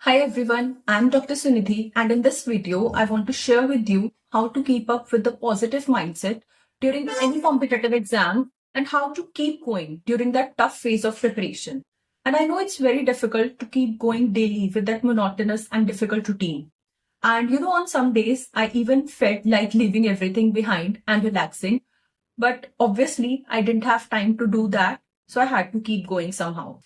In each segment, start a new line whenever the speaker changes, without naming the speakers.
Hi everyone, I'm Dr. Sunidhi, and in this video, I want to share with you how to keep up with the positive mindset during any competitive exam and how to keep going during that tough phase of preparation. And I know it's very difficult to keep going daily with that monotonous and difficult routine. And on some days, I even felt like leaving everything behind and relaxing. But obviously, I didn't have time to do that, so I had to keep going somehow.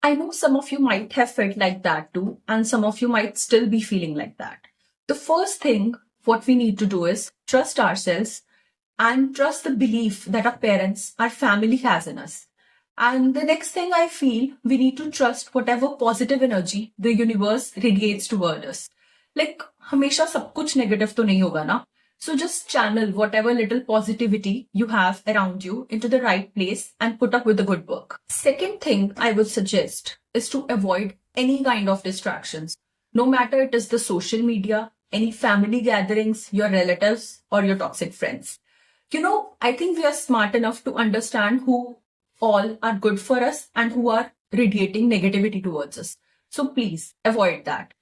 I know some of you might have felt like that too, and some of you might still be feeling like that. The first thing what we need to do is trust ourselves and trust the belief that our parents, our family has in us. And the next thing I feel we need to trust whatever positive energy the universe radiates toward us. Like हमेशा सब कुछ negative तो नहीं होगा ना. So just channel whatever little positivity you have around you into the right place and put up with the good work. Second thing I would suggest is to avoid any kind of distractions. No matter it is the social media, any family gatherings, your relatives, or your toxic friends. I think we are smart enough to understand who all are good for us and who are radiating negativity towards us. So please avoid that.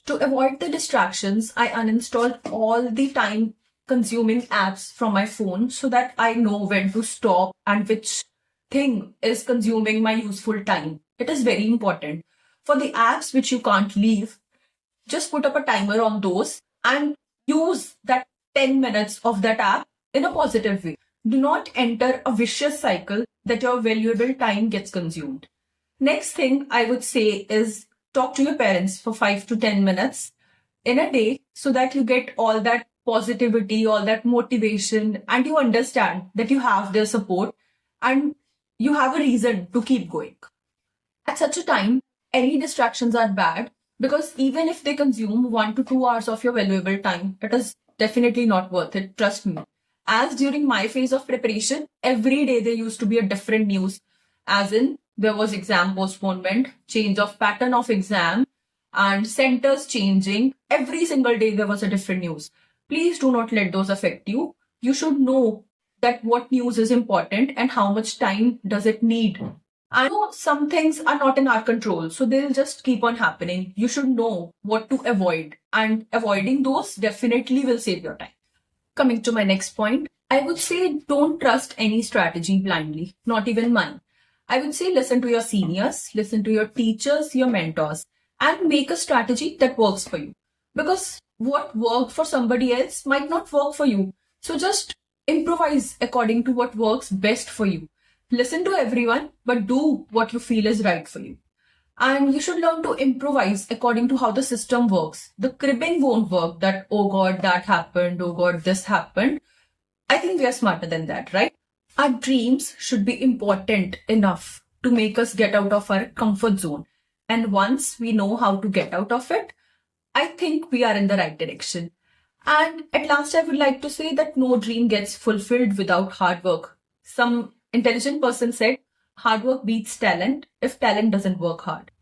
To avoid the distractions, I uninstalled all the time consuming apps from my phone so that I know when to stop and which thing is consuming my useful time. It is very important. For the apps which you can't leave, just put up a timer on those and use that 10 minutes of that app in a positive way. Do not enter a vicious cycle that your valuable time gets consumed. Next thing I would say is talk to your parents for 5 to 10 minutes in a day so that you get all that positivity, all that motivation, and you understand that you have their support and you have a reason to keep going. At such a time, any distractions are bad because even if they consume 1 to 2 hours of your valuable time, it is definitely not worth it. Trust me. As during my phase of preparation, every day there used to be a different news, as in there was exam postponement, change of pattern of exam, and centers changing. Every single day there was a different news. Please do not let those affect you. You should know that what news is important and how much time does it need. I know some things are not in our control, so they'll just keep on happening. You should know what to avoid, and avoiding those definitely will save your time. Coming to my next point, I would say don't trust any strategy blindly, not even mine. I would say listen to your seniors, listen to your teachers, your mentors, and make a strategy that works for you. Because what worked for somebody else might not work for you. So just improvise according to what works best for you. Listen to everyone, but do what you feel is right for you. And you should learn to improvise according to how the system works. The cribbing won't work that, oh God, that happened, oh God, this happened. I think we are smarter than that, right? Our dreams should be important enough to make us get out of our comfort zone. And once we know how to get out of it, I think we are in the right direction. And at last, I would like to say that no dream gets fulfilled without hard work. Some intelligent person said, hard work beats talent if talent doesn't work hard.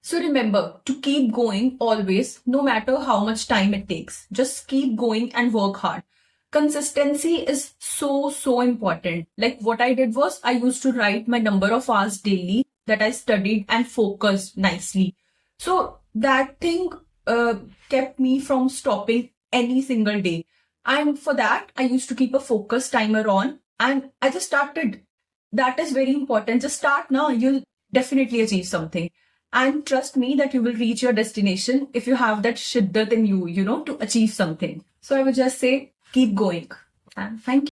So remember to keep going always, no matter how much time it takes. Just keep going and work hard. Consistency is so important. Like what I did was I used to write my number of hours daily that I studied and focused nicely. So that thing kept me from stopping any single day. And for that, I used to keep a focus timer on and I just started. That is very important. Just start now. You'll definitely achieve something. And trust me that you will reach your destination if you have that shiddat in you, to achieve something. So I would just say, keep going. And thank you.